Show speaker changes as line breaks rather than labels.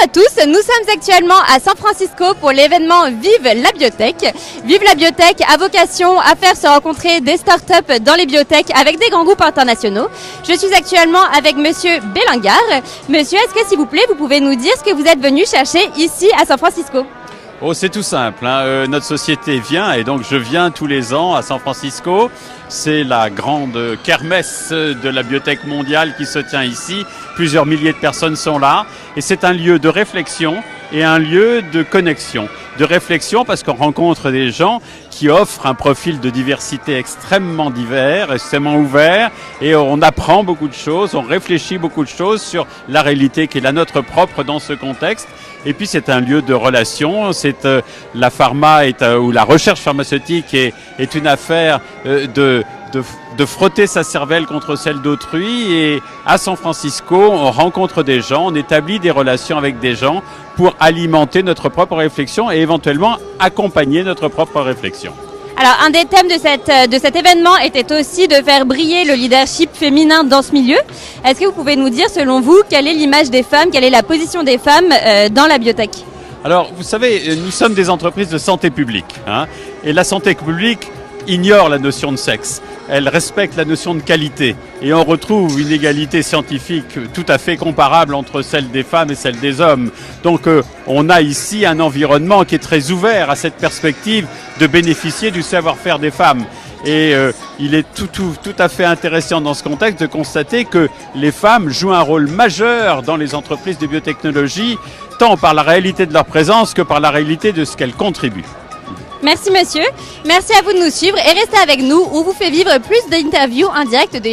à tous, nous sommes actuellement à San Francisco pour l'événement Vive la biotech. Vive la biotech a vocation à faire se rencontrer des startups dans les biotech avec des grands groupes internationaux. Je suis actuellement avec Monsieur Bellingar. Monsieur, est-ce que s'il vous plaît, vous pouvez nous dire ce que vous êtes venu chercher ici à San Francisco?
Oh, c'est tout simple, hein. Notre société vient et donc je viens tous les ans à San Francisco. C'est la grande kermesse de la biotech mondiale qui se tient ici. Plusieurs milliers de personnes sont là et c'est un lieu de réflexion et un lieu de connexion. De réflexion parce qu'on rencontre des gens qui offrent un profil de diversité extrêmement divers, extrêmement ouvert, et on apprend beaucoup de choses, on réfléchit beaucoup de choses sur la réalité qui est la nôtre propre dans ce contexte. Et puis c'est un lieu de relation, la pharma ou la recherche pharmaceutique est une affaire de frotter sa cervelle contre celle d'autrui, et à San Francisco, on rencontre des gens, on établit des relations avec des gens pour alimenter notre propre réflexion et éventuellement accompagner notre propre réflexion.
Alors, un des thèmes de cet événement était aussi de faire briller le leadership féminin dans ce milieu. Est-ce que vous pouvez nous dire, selon vous, quelle est l'image des femmes, quelle est la position des femmes dans la biotech?
Alors, vous savez, nous sommes des entreprises de santé publique, hein, et la santé publique ignore la notion de sexe. Elle respecte la notion de qualité. Et on retrouve une égalité scientifique tout à fait comparable entre celle des femmes et celle des hommes. Donc on a ici un environnement qui est très ouvert à cette perspective de bénéficier du savoir-faire des femmes. Et il est tout à fait intéressant dans ce contexte de constater que les femmes jouent un rôle majeur dans les entreprises de biotechnologie, tant par la réalité de leur présence que par la réalité de ce qu'elles contribuent.
Merci monsieur, merci à vous de nous suivre et restez avec nous, on vous fait vivre plus d'interviews en direct de